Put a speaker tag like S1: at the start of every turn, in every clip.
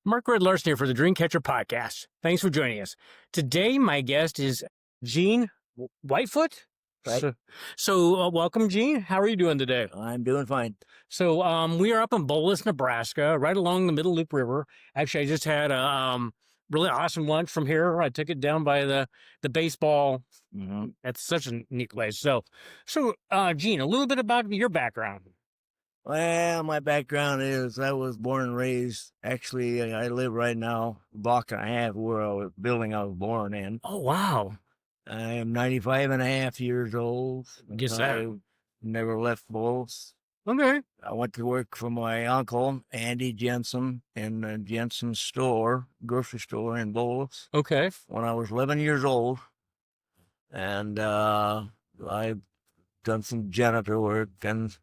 S1: Mark Larsen here for the Dreamcatcher podcast. Thanks for joining us. Today, my guest is Gene Whitefoot.
S2: Right.
S1: So welcome, Gene. How are you doing today?
S2: I'm doing fine.
S1: So we are up in Boelus, Nebraska, right along the Middle Loop River. Actually, I just had a really awesome lunch from here. I took it down by the baseball.
S2: Mm-hmm.
S1: That's such a neat place. So Gene, a little bit about your background.
S2: Well, my background is I was born and raised. Actually, I live right now a block and a half where I was building I was born in.
S1: Oh, wow.
S2: I am 95 and a half years old.
S1: Guess
S2: I
S1: that.
S2: never left Boelus.
S1: Okay.
S2: I went to work for my uncle, Andy Jensen, in Jensen's store, grocery store in Boelus
S1: Okay.
S2: when I was 11 years old. And I've done some janitor work and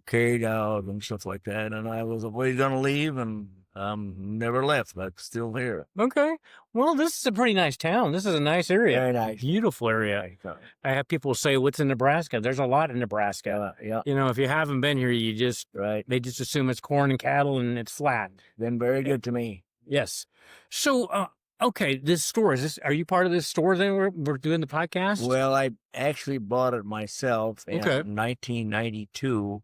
S2: carried out and stuff like that. And I was always going to leave and never left. I'm still here.
S1: Okay. Well, this is a pretty nice town. This is a nice area.
S2: Very nice.
S1: Beautiful area. I have people say, what's in Nebraska? There's a lot in Nebraska.
S2: Yeah.
S1: You know, if you haven't been here, they just assume it's corn and cattle and it's flat.
S2: Been very good to me.
S1: Yes. So, okay, this store, are you part of this store that we're doing the podcast?
S2: Well, I actually bought it myself in
S1: Okay.
S2: 1992.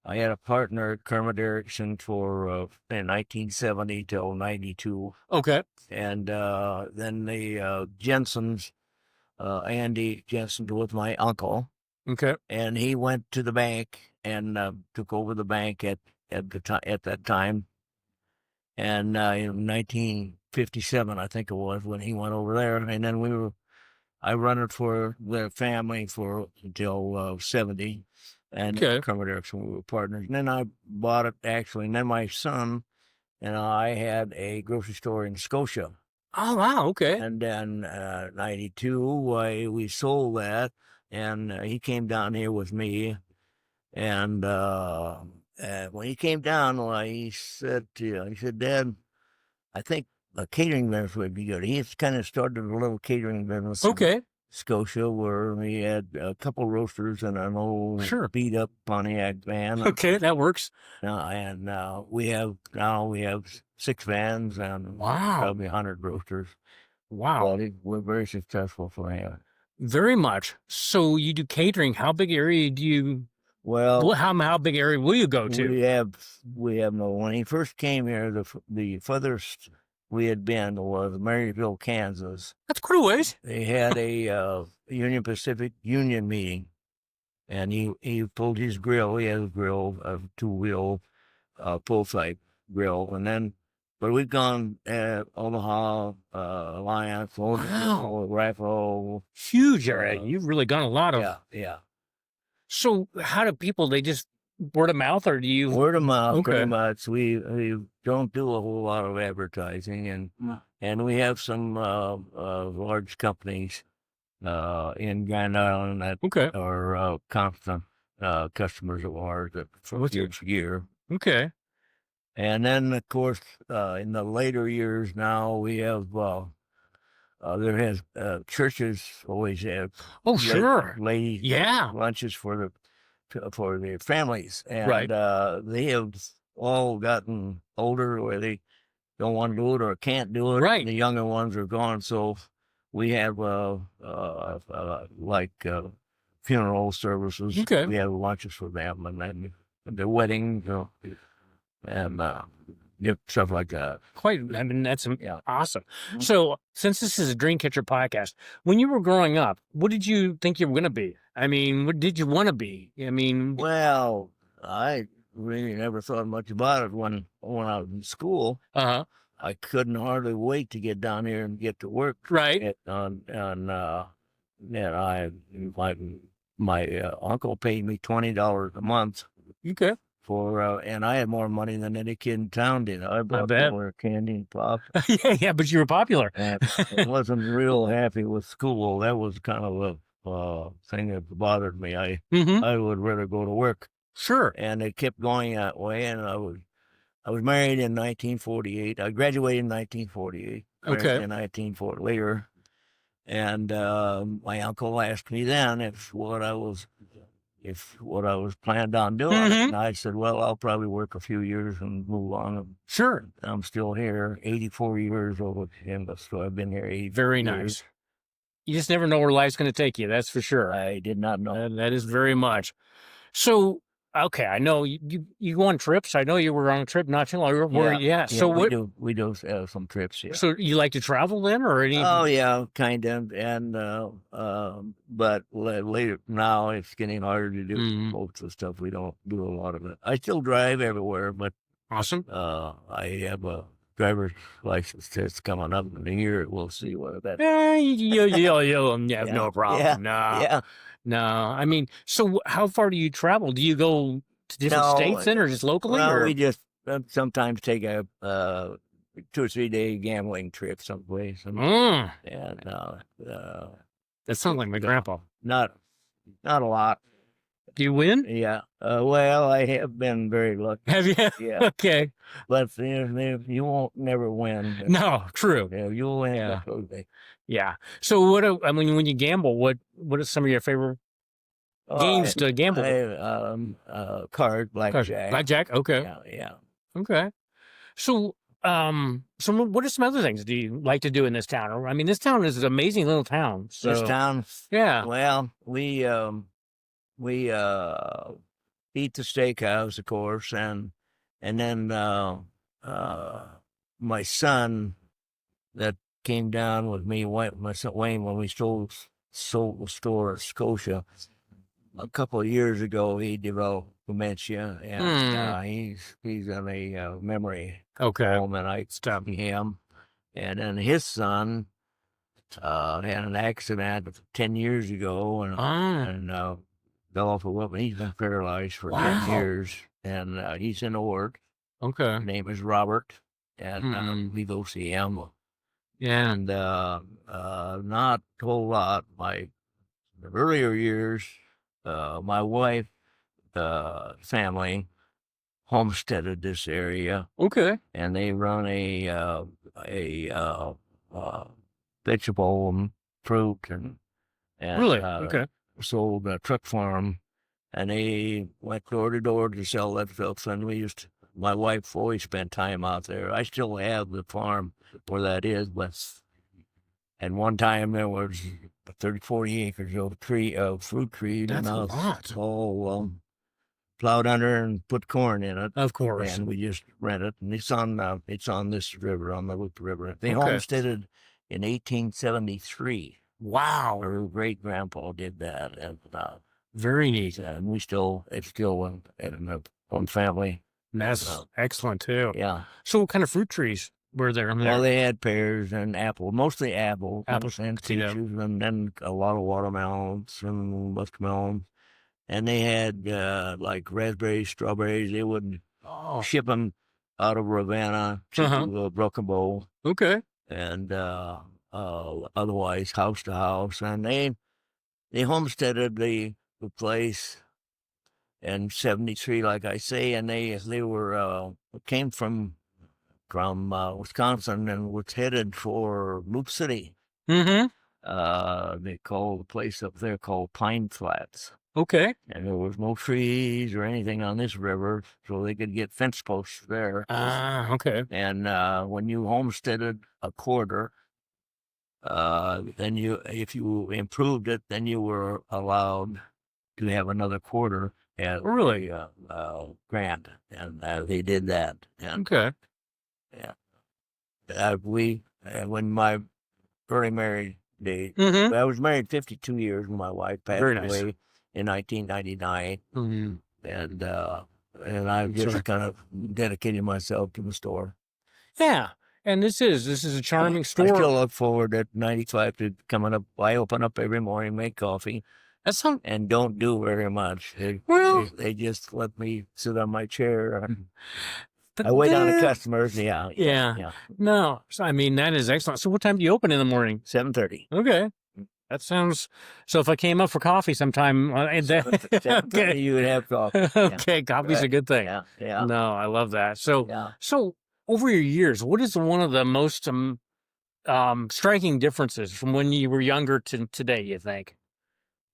S2: I had a partner, Kermit Erickson, for in 1970 till 92.
S1: Okay.
S2: And then the Jensens, Andy Jensen was my uncle.
S1: Okay.
S2: And he went to the bank and took over the bank at that time. And in 1957, I think it was, when he went over there. And then I run it for the family until 70. And
S1: Okay.
S2: Kermit Erickson, we were partners. And then I bought it, actually. And then my son and I had a grocery store in Scotia.
S1: Oh, wow. Okay.
S2: And then 92, we sold that. And he came down here with me. And when he came down, he said, Dad, I think a catering business would be good. He kind of started a little catering business.
S1: Okay.
S2: Scotia, where we had a couple roasters and an old beat up Pontiac van.
S1: Okay, that works.
S2: And we have 6 vans and probably 100 roasters.
S1: Wow.
S2: Well, we're very successful for him.
S1: Very much. So you do catering. How big area do you?
S2: Well,
S1: how big area will you go to?
S2: We have no. When he first came here, the furthest we had been was Maryville, Kansas.
S1: That's quite a ways.
S2: They had a Union Pacific Union meeting, and he pulled his grill. He has a grill, a 2-wheel pull-type grill, but we've gone Omaha, Alliance, Raffle.
S1: Huge area. You've really gone a lot of.
S2: Yeah.
S1: So how do people? They just word of mouth, or do you?
S2: Word of mouth,
S1: Okay.
S2: pretty much. We don't do a whole lot of advertising, and we have some large companies in Grand Island that are constant customers of ours from year to year.
S1: Okay.
S2: And then, of course, in the later years now, we have churches always have ladies lunches for their families, and they have all gotten older where they don't want to do it or can't do it.
S1: Right.
S2: The younger ones are gone, so we have funeral services.
S1: Okay.
S2: We have lunches for them, and then their weddings, and stuff like that.
S1: That's awesome. So, since this is a Dreamcatcher podcast, when you were growing up, what did you think you were going to be? I mean, what did you want to be? I mean,
S2: well, I really never thought much about it when I was in school. I couldn't hardly wait to get down here and get to work.
S1: Right.
S2: My uncle paid me $20 a month.
S1: Okay.
S2: And I had more money than any kid in town did. I bought more candy and pop.
S1: yeah, but you were popular.
S2: And I wasn't real happy with school. That was kind of a thing that bothered me. I would rather go to work.
S1: Sure.
S2: And it kept going that way. And I was married in 1948. I graduated in 1948.
S1: Okay.
S2: In 1940 later. And my uncle asked me then what I was what I was planned on doing.
S1: Mhm.
S2: And I said, well, I'll probably work a few years and move on. And
S1: Sure.
S2: I'm still here, 84 years old. And so I've been here 80
S1: Very
S2: years.
S1: nice. You just never know where life's going to take you. That's for sure.
S2: I did not know.
S1: That is very much. So, okay, I know you go on trips. I know you were on a trip not too long ago. So
S2: we do some trips. Yeah.
S1: So you like to travel then, or any?
S2: Oh yeah, kind of. And but later now it's getting harder to do most of the stuff. We don't do a lot of it. I still drive everywhere, but
S1: Awesome.
S2: I have a driver's license test coming up in a year. We'll see what that.
S1: You have no problem.
S2: Yeah.
S1: No. I mean, so how far do you travel? Do you go to different states then, or just locally?
S2: Well,
S1: or?
S2: we just sometimes take a 2 or 3 day gambling trip someplace. And
S1: that sounds like my grandpa.
S2: Not a lot.
S1: Do you win?
S2: Yeah. Well, I have been very lucky.
S1: Have you?
S2: Yeah.
S1: Okay.
S2: But you won't never win.
S1: No, true.
S2: You'll win.
S1: Yeah. Yeah. So when you gamble, what are some of your favorite games to gamble?
S2: Card, blackjack.
S1: Blackjack. Okay.
S2: Yeah.
S1: Okay. So what are some other things do you like to do in this town? I mean, this town is an amazing little town. So,
S2: this town.
S1: Yeah.
S2: Well, we eat the steakhouse, of course, and then my son that came down with me, my son Wayne, when we sold the store at Scotia a couple of years ago, he developed dementia, and he's in a memory home, and I stopped him. And then his son had an accident 10 years ago, and fell off a wheel. He's been paralyzed for 10 years, and he's in the ward.
S1: Okay.
S2: His name is Robert, and we go see him.
S1: Yeah.
S2: And not a whole lot. My earlier years, my wife, family homesteaded this area.
S1: Okay.
S2: And they run a vegetable and fruit and
S1: really okay.
S2: Sold a truck farm, and they went door to door to sell that stuff. And my wife always spent time out there. I still have the farm where that is, but at one time there was 30, 40 acres of fruit trees.
S1: That's a lot.
S2: All plowed under and put corn in it.
S1: Of course.
S2: And we just rent it. And it's on this river, on the Loop River. They homesteaded in 1873.
S1: Wow.
S2: Our great grandpa did that. And
S1: very neat.
S2: And it's still in one family.
S1: And that's excellent too.
S2: Yeah.
S1: So what kind of fruit trees were there?
S2: Well, they had pears and mostly apples and peaches, and then a lot of watermelons and muskmelons. And they had like raspberries, strawberries. They would ship them out of Ravenna to Broken Bow.
S1: Okay.
S2: And otherwise house to house. And they homesteaded the place in 73, like I say, and they were came from Wisconsin and was headed for Loop City.
S1: Mm-hmm.
S2: They call the place up there called Pine Flats.
S1: Okay.
S2: And there was no trees or anything on this river, so they could get fence posts there.
S1: Okay.
S2: And when you homesteaded a quarter, then if you improved it, then you were allowed to have another quarter at
S1: really
S2: grant, and they did that. And,
S1: okay.
S2: Yeah. When my early married day, I was married 52 years when my wife passed away in 1999, and I just kind of dedicated myself to the store.
S1: Yeah. And this is a charming store.
S2: I still look forward at 95 to coming up. I open up every morning, make coffee. And don't do very much. They just let me sit on my chair. I wait on the customers. Yeah.
S1: No, so, I mean, that is excellent. So what time do you open in the morning?
S2: 7:30.
S1: Okay. That sounds, so if I came up for coffee sometime,
S2: okay. You would have coffee.
S1: Okay. Coffee's a good thing.
S2: Yeah.
S1: No, I love that. So over your years, what is one of the most striking differences from when you were younger to today, you think?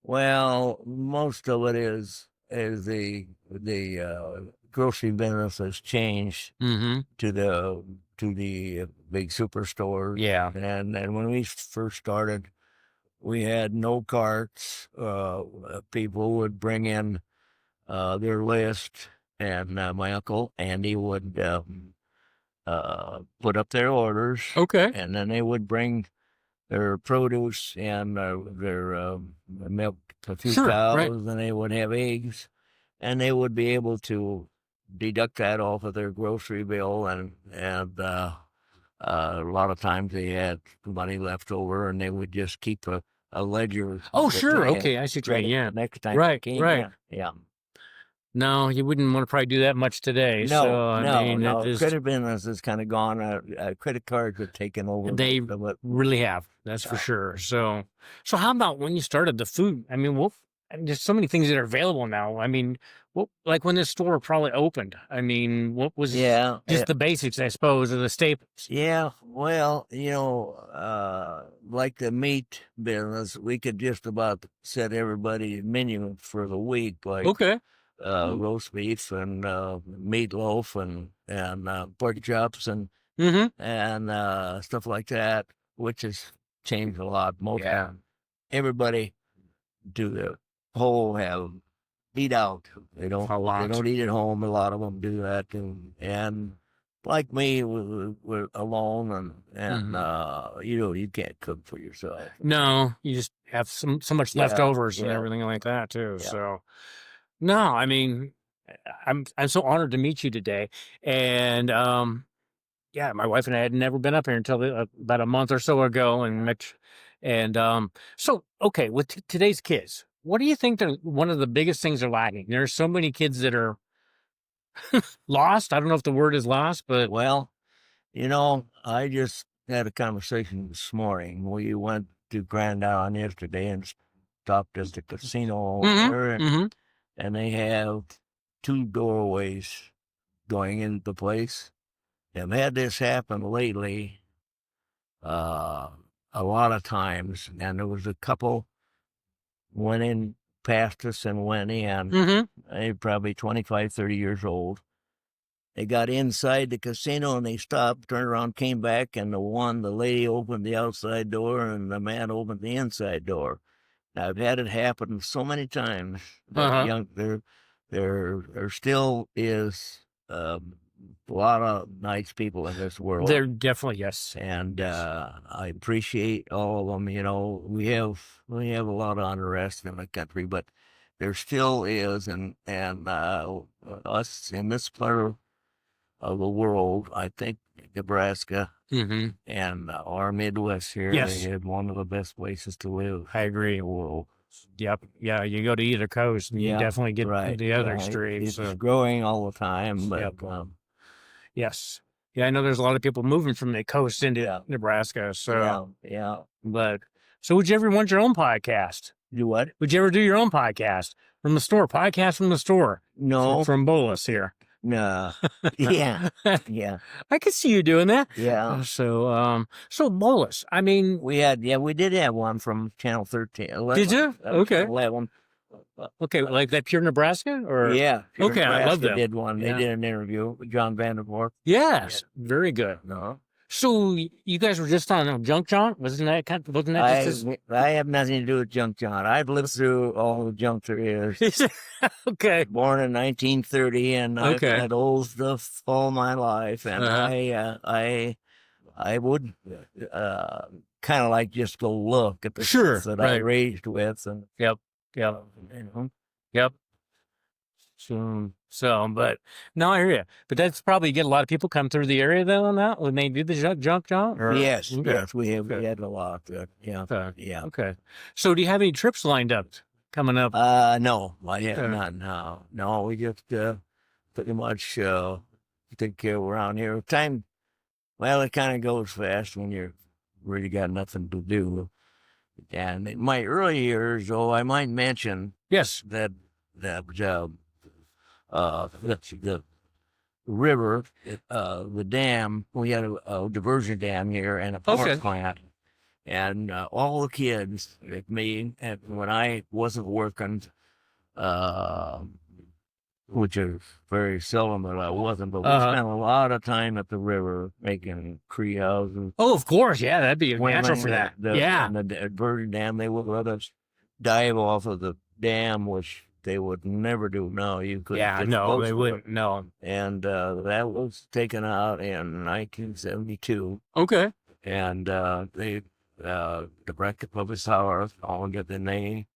S2: Well, most of it is the grocery business has changed
S1: Mm-hmm.
S2: to the big superstores.
S1: Yeah.
S2: And when we first started, we had no carts. People would bring in their list, and my uncle Andy would put up their orders,
S1: Okay.
S2: and then they would bring their produce and their milk, a few
S1: Sure.
S2: cows,
S1: Right.
S2: and they would have eggs, and they would be able to deduct that off of their grocery bill, and a lot of times they had money left over, and they would just keep a ledger.
S1: Oh,
S2: that
S1: sure.
S2: they had
S1: Okay. I see what you mean.
S2: ready
S1: Yeah.
S2: the next time
S1: Right.
S2: they came
S1: Right.
S2: in. Yeah.
S1: No, you wouldn't want to probably do that much today. So, I mean, it
S2: No.
S1: just,
S2: Credit business has kind of gone. Credit cards have taken over.
S1: they
S2: most of it.
S1: really have. That's for sure. So how about when you started the food? I mean, there's so many things that are available now. I mean, like when this store probably opened, I mean, what was
S2: Yeah,
S1: just the basics, I suppose, or the staples?
S2: yeah. Well, like the meat business, we could just about set everybody's menu for the week, like
S1: Okay.
S2: roast beef and meatloaf and pork chops
S1: Mm-hmm.
S2: and stuff like that, which has changed a lot.
S1: Yeah.
S2: Everybody do the whole have eat out. They don't.
S1: A lot.
S2: They don't eat at home. A lot of them do that, and like me, we're alone, and you can't cook for yourself.
S1: No, you just have so much leftovers and everything like that too.
S2: Yeah.
S1: So no, I mean, I'm so honored to meet you today. And yeah, my wife and I had never been up here until about a month or so ago, and so okay, with today's kids, what do you think one of the biggest things they're lacking? There's so many kids that are lost. I don't know if the word is lost, but
S2: Well, I just had a conversation this morning. We went to Grand Island yesterday and stopped at the casino there, and they have two doorways going into the place. I've had this happen lately a lot of times, and there was a couple went in past us and went in. They probably 25, 30 years old. They got inside the casino and they stopped, turned around, came back, and the lady opened the outside door and the man opened the inside door. Now, I've had it happen so many times. That there still is a lot of nice people in this world.
S1: There definitely, yes.
S2: And I appreciate all of them. We have a lot of unrest in the country, but there still is, and us in this part of the world, I think Nebraska and our Midwest here,
S1: Yes.
S2: they have one of the best places to live.
S1: I agree.
S2: in the world.
S1: Yep. Yeah, you go to either coast, and you definitely get the other extreme.
S2: It's
S1: So
S2: growing all the time, but
S1: yes. Yeah, I know there's a lot of people moving from the coast into Nebraska. So
S2: But
S1: so would you ever want your own podcast?
S2: do what?
S1: Would you ever do your own podcast from the store? Podcast from the store?
S2: No,
S1: From Boelus here.
S2: no, yeah.
S1: I could see you doing that.
S2: Yeah.
S1: So Boelus, I mean,
S2: We did have one from Channel 13. 11,
S1: did you? Okay.
S2: 11.
S1: Okay, like that Pure Nebraska, or
S2: Yeah.
S1: Okay, I love
S2: Nebraska
S1: that.
S2: did one.
S1: Yeah.
S2: They did an interview with John Vandervoort.
S1: Yes, very good.
S2: No,
S1: So you guys were just on Junk John? Wasn't that just
S2: I have nothing to do with junk John. I've lived through all the junk there is.
S1: okay?
S2: Born in 1930, and I've had old stuff all my life, and I would kind of like just go look at the stuff that I raised with, and
S1: Yep. Yep. So, but no, I hear you. But that's probably get a lot of people come through the area though on that when they do the junk John. Or?
S2: Yes, we had a lot. Yeah.
S1: Okay. So, do you have any trips lined up coming up?
S2: No, I have none. No, we just pretty much take care of around here. Time, well, it kind of goes fast when you're really got nothing to do. And in my early years, though, I might mention that the river, the dam. We had a diversion dam here and a power plant, And all the kids, like me, and when I wasn't working, uh, which is very seldom that I wasn't, but we spent a lot of time at the river making tree houses.
S1: Oh, of course. Yeah, that'd be natural
S2: Swimming
S1: for that.
S2: the
S1: Yeah.
S2: and the Virgin Dam. They would let us dive off of the dam, which they would never do now. You couldn't
S1: Yeah,
S2: get
S1: no,
S2: close
S1: they
S2: to it.
S1: wouldn't. No.
S2: And that was taken out in 1972.
S1: Okay.
S2: And they, Nebraska Public Power owned it, and they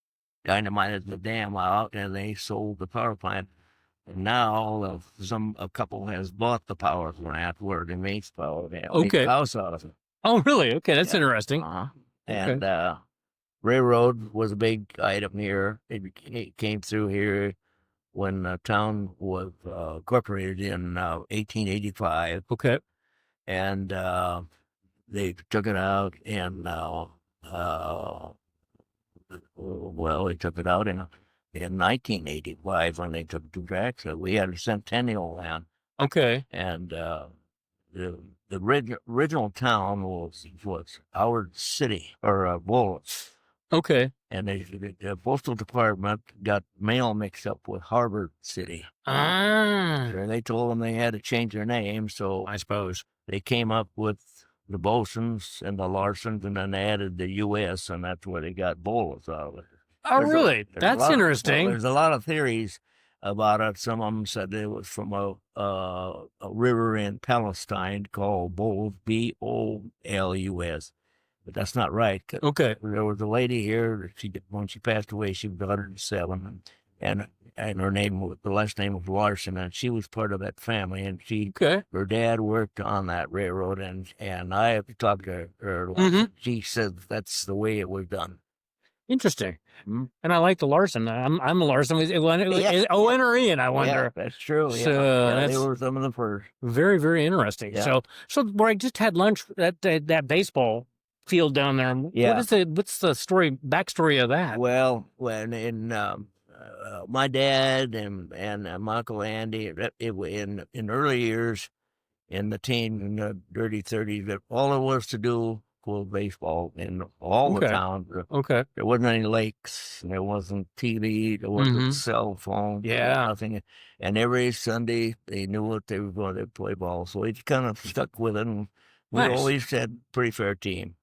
S2: dynamited the dam out, and they sold the power plant. And now a couple has bought the power plant where they make power. They make
S1: Okay.
S2: a house out of it.
S1: Oh, really? Okay, that's interesting.
S2: And railroad was a big item here. It came through here when the town was incorporated in 1885.
S1: Okay.
S2: And they took it out in, well, they took it out in 1985 when they took the tracks. So we had a Centennial land.
S1: Okay.
S2: And the original town was Howard City, or Boelus.
S1: Okay.
S2: And the postal department got mail mixed up with Harvard City. And they told them they had to change their name, so
S1: I suppose
S2: they came up with the Bosons and the Larsens, and then added the U.S., and that's where they got Boelus out of it.
S1: Oh, really? That's interesting.
S2: There's a lot of theories about it. Some of them said it was from a river in Palestine called Boelus, Bolus. But that's not right.
S1: Okay.
S2: There was a lady here. When she passed away, she was 107, and the last name was Larsen, and she was part of that family. And her dad worked on that railroad, and I have talked to her.
S1: Mm-hmm.
S2: She said that's the way it was done.
S1: Interesting. And I like the Larsen. I'm a Larsen. O-N or Ian, I wonder.
S2: Yeah, that's true.
S1: So
S2: they were some of the first.
S1: Very, very interesting.
S2: Yeah.
S1: So where I just had lunch at that baseball field down there.
S2: Yeah.
S1: What's the backstory of that?
S2: Well, when in my dad and my Uncle Andy, in early years, in the the dirty 30s, all there was to do was baseball in all the towns.
S1: Okay.
S2: There wasn't any lakes. There wasn't TV. There wasn't cell phone.
S1: Yeah.
S2: Nothing. And every Sunday they knew what they were going to play ball. So we kind of stuck with it. And we always had a pretty fair team.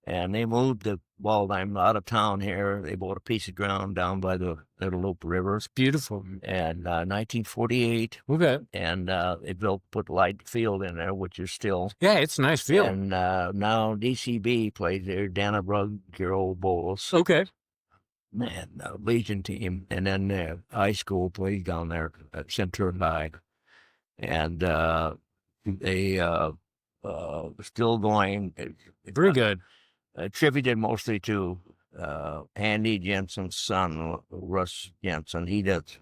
S2: And they moved the ball diamond out of town here. They bought a piece of ground down by the Little River. It's
S1: beautiful.
S2: And 1948.
S1: Okay.
S2: And they put Light Field in there, which is still.
S1: Yeah, it's a nice field.
S2: And now DCB plays there. Dannebrog, your old Boelus.
S1: Okay.
S2: And Legion team. And then high school plays down there at Center High. And they still going.
S1: Very good.
S2: Attributed mostly to Andy Jensen's son, Russ Jensen. He does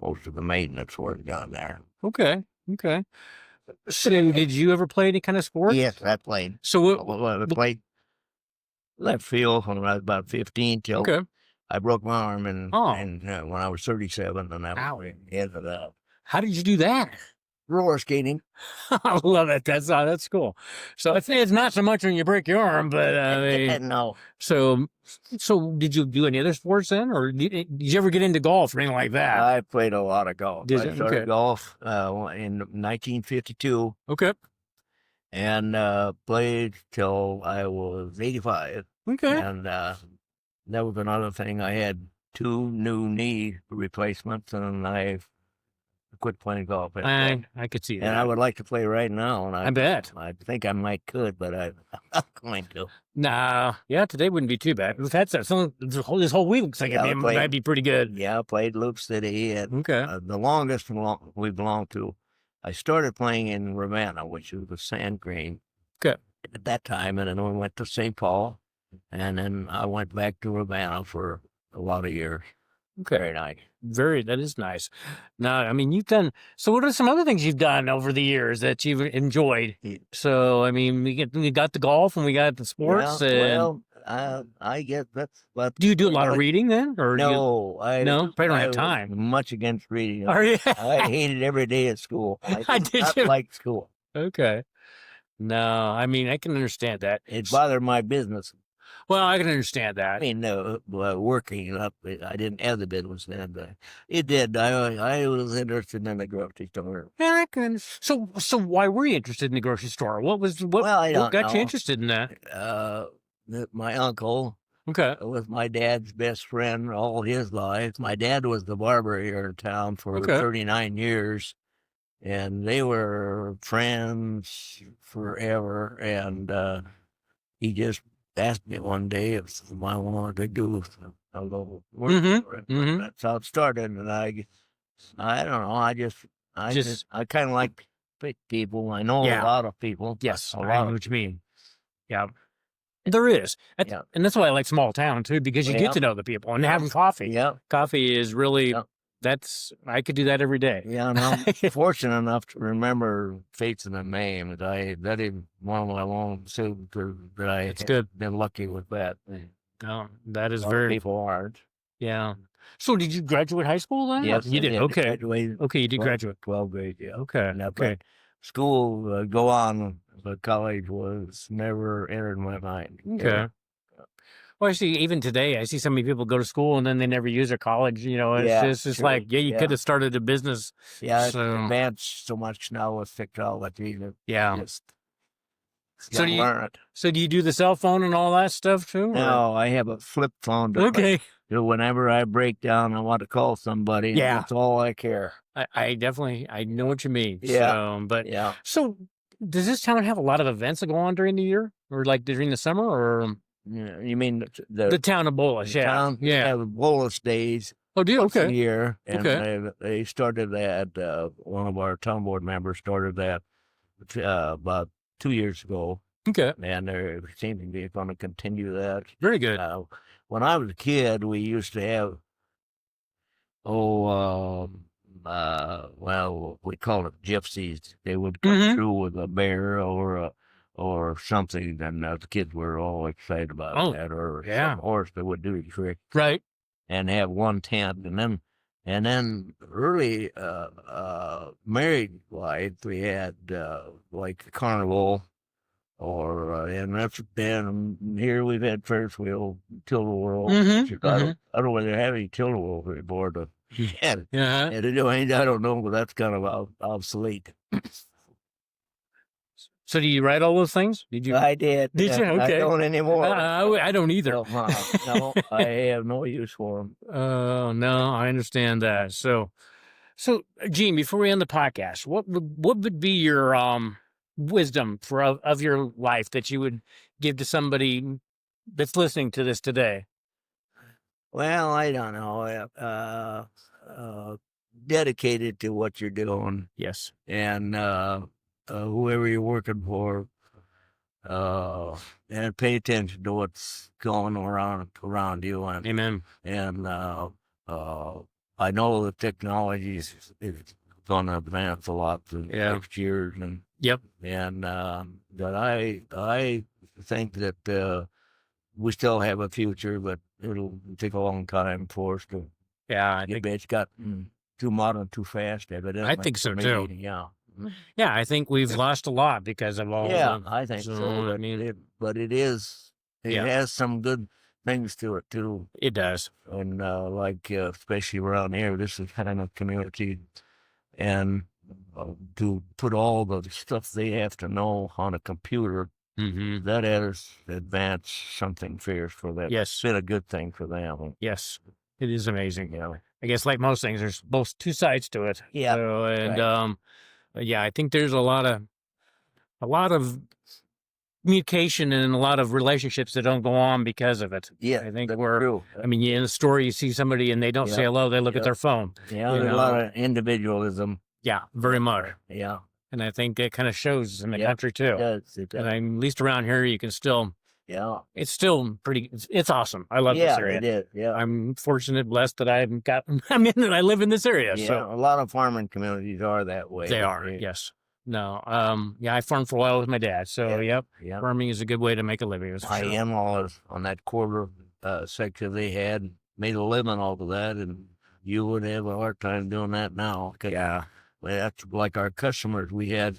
S2: most of the maintenance work down there.
S1: Okay. So, did you ever play any kind of sport?
S2: Yes, I played.
S1: So,
S2: I played left field when I was about 15 till I broke my arm, and when I was 37, and that was the end of that.
S1: How did you do that?
S2: Roller skating.
S1: I love it. That's cool. So I think it's not so much when you break your arm, but
S2: no.
S1: So did you do any other sports then, or did you ever get into golf or anything like that?
S2: I played a lot of golf. I started golf in 1952.
S1: Okay.
S2: And played till I was 85.
S1: Okay.
S2: And that was another thing. I had 2 new knee replacements, and I quit playing golf.
S1: I could see that.
S2: And I would like to play right now. And
S1: I bet.
S2: I think I might could, but I'm not going to.
S1: Nah. Yeah, today wouldn't be too bad. We've had this whole week looks like it might be pretty good.
S2: Yeah, I played Loop City. And, the longest we belonged to. I started playing in Ravenna, which was the Sand Green.
S1: Okay.
S2: At that time, and then we went to St. Paul, and then I went back to Ravenna for a lot of years.
S1: Okay.
S2: Very nice.
S1: That is nice. Now, I mean, you've done, so what are some other things you've done over the years that you've enjoyed? So, I mean, we got the golf and we got the sports.
S2: I get that's what.
S1: Do you do a lot of reading then? Or
S2: no,
S1: I probably don't have time.
S2: Much against reading.
S1: Are you?
S2: I hated every day at school. I did not like school.
S1: Okay. No, I mean, I can understand that.
S2: It bothered my business.
S1: Well, I can understand
S2: I
S1: that.
S2: mean, working up, I didn't have the business then, but it did. I was interested in the grocery store.
S1: Yeah, I can. So why were you interested in the grocery store?
S2: Well, I
S1: What
S2: don't
S1: got you
S2: know.
S1: interested in that?
S2: My uncle
S1: Okay.
S2: was my dad's best friend all his life. My dad was the barber here in town for
S1: Okay.
S2: 39 years, and they were friends forever. And he just asked me one day if I wanted to do a little work for it.
S1: Mm-hmm.
S2: That's how it started. And I don't know.
S1: Just
S2: I kind of like people. I know a
S1: yeah.
S2: lot of people.
S1: Yes,
S2: A
S1: I
S2: lot
S1: know
S2: of
S1: what you
S2: people.
S1: mean. Yeah. There is.
S2: Yeah.
S1: And that's why I like small town too, because you get
S2: Yeah.
S1: to know the people and having coffee.
S2: Yeah.
S1: Coffee is really,
S2: Yeah.
S1: I could do that every day.
S2: Yeah, and I'm fortunate enough to remember faces and names. That is one of my long suits that I
S1: It's
S2: have
S1: good.
S2: been lucky with that.
S1: No, that is
S2: A lot of
S1: very,
S2: people aren't.
S1: yeah. So did you graduate high school then?
S2: Yes,
S1: You
S2: I
S1: did.
S2: did.
S1: Okay.
S2: Graduated
S1: Okay. You did graduate.
S2: 12th grade, yeah.
S1: Okay.
S2: Now,
S1: Okay.
S2: but school, go on, but college was never entered my mind.
S1: Okay. Well, I see, even today, I see so many people go to school and then they never use their college. It's
S2: Yeah,
S1: just, it's
S2: true.
S1: like, yeah, you
S2: Yeah.
S1: could have started a business.
S2: Yeah, it's
S1: So,
S2: advanced so much now with technology that
S1: yeah.
S2: just
S1: So
S2: gotta learn it.
S1: So do you do the cell phone and all that stuff too? Or?
S2: No, I have a flip phone.
S1: Okay.
S2: Whenever I break down, I want to call somebody.
S1: Yeah.
S2: That's all I care.
S1: I definitely, I know what you mean.
S2: Yeah.
S1: So, but
S2: Yeah.
S1: so does this town have a lot of events that go on during the year or like during the summer or
S2: Yeah, you mean
S1: the town of Boelus?
S2: the
S1: Yeah.
S2: town?
S1: Yeah.
S2: Have Boelus days
S1: Oh, do you?
S2: once a
S1: Okay.
S2: year, and
S1: Okay.
S2: they started that. One of our town board members started that about 2 years ago,
S1: Okay.
S2: and they seem to be going to continue that.
S1: Very good.
S2: When I was a kid, we used to have well, we call it gypsies. They would come through with a bear or something, and the kids were all excited about that. Or some horse that would do the trick,
S1: Right.
S2: and have one tent, and then early married life we had like the carnival. And that's been here. We've had Ferris wheel, tilt-a-whirl. I don't know whether they have any tilt-a-whirl anymore. And I don't know, but that's kind of obsolete.
S1: So do you write all those things? Did you?
S2: I did.
S1: Did you? Okay.
S2: I don't anymore.
S1: I don't either.
S2: No, I have no use for them.
S1: Oh no, I understand that. So Gene, before we end the podcast, what would be your wisdom of your life that you would give to somebody that's listening to this today?
S2: Well, I don't know. Dedicated to what you're doing.
S1: Yes.
S2: And whoever you're working for, and pay attention to what's going around you. And,
S1: Amen.
S2: And I know the technology is going to advance a lot in the next years. And And that I think that we still have a future, but it'll take a long time for us to.
S1: Yeah, I think
S2: it's got too modern, too fast. Evidently,
S1: I think so too.
S2: Yeah.
S1: Yeah, I think we've lost a lot because of all.
S2: Yeah, I think so.
S1: I mean,
S2: but it is. It has some good things to it too.
S1: It does.
S2: And like especially around here, this is kind of community, and to put all the stuff they have to know on a computer, that has advanced something fierce for them.
S1: Yes,
S2: it's been a good thing for them.
S1: Yes, it is amazing. Yeah, I guess like most things, there's both two sides to it.
S2: Yeah,
S1: so, and yeah, I think there's a lot of communication and a lot of relationships that don't go on because of it.
S2: Yeah,
S1: I think
S2: true.
S1: I mean, in a store, you see somebody and they don't say hello; they look at their phone.
S2: Yeah, there's a lot of individualism.
S1: Yeah, very much.
S2: Yeah,
S1: and I think it kind of shows in the country too.
S2: It does.
S1: And at least around here, you can still.
S2: Yeah,
S1: it's still pretty. It's awesome. I love this area.
S2: It is. Yeah,
S1: I'm fortunate, blessed that I'm in and I live in this area.
S2: Yeah,
S1: so
S2: a lot of farming communities are that way.
S1: They are. Yes. No. Yeah, I farmed for a while with my dad. So yep. Farming is a good way to make a living.
S2: My in-laws on that quarter section they had made a living off of that, and you would have a hard time doing that now. Yeah. That's like our customers. We had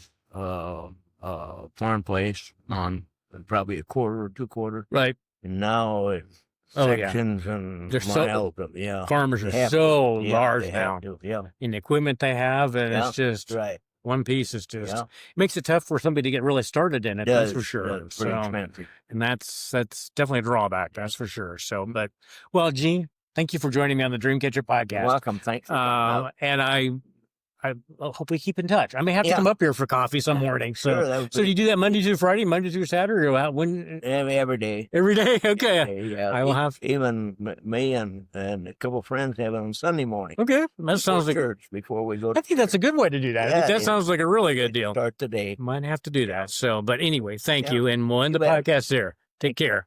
S2: farm place on probably a quarter or 2/4.
S1: Right.
S2: And now it's
S1: Oh, yeah.
S2: sections and
S1: They're so-
S2: miles of, yeah.
S1: Farmers
S2: They
S1: are
S2: have
S1: so
S2: to. Yeah,
S1: large
S2: they
S1: now
S2: have to. Yeah.
S1: in the equipment they have, and
S2: Yeah,
S1: it's just
S2: right.
S1: one piece is just
S2: Yeah.
S1: makes it tough for somebody to get really started in it. That's for
S2: Does,
S1: sure.
S2: does. Pretty expensive.
S1: And that's definitely a drawback. That's for sure. So, but well, Gene, thank you for joining me on the Dreamcatcher podcast.
S2: You're welcome. Thanks for coming out.
S1: And I hope we keep in touch. I may have to
S2: Yeah.
S1: come up here for coffee some morning. So,
S2: Sure, that would
S1: so
S2: be-
S1: you do that Monday through Friday, Monday through Saturday, or when?
S2: every day.
S1: Every day. Okay.
S2: Yeah.
S1: I will have.
S2: Even me and a couple of friends have it on Sunday morning.
S1: Okay, that sounds like.
S2: church before we go to
S1: I think that's a good way to do that. I think
S2: Yeah,
S1: that
S2: yeah.
S1: sounds like a really good deal.
S2: start the day.
S1: Might have to do that. So, but anyway, thank
S2: Yeah.
S1: you, and we'll end
S2: You
S1: the
S2: bet.
S1: podcast there. Take care.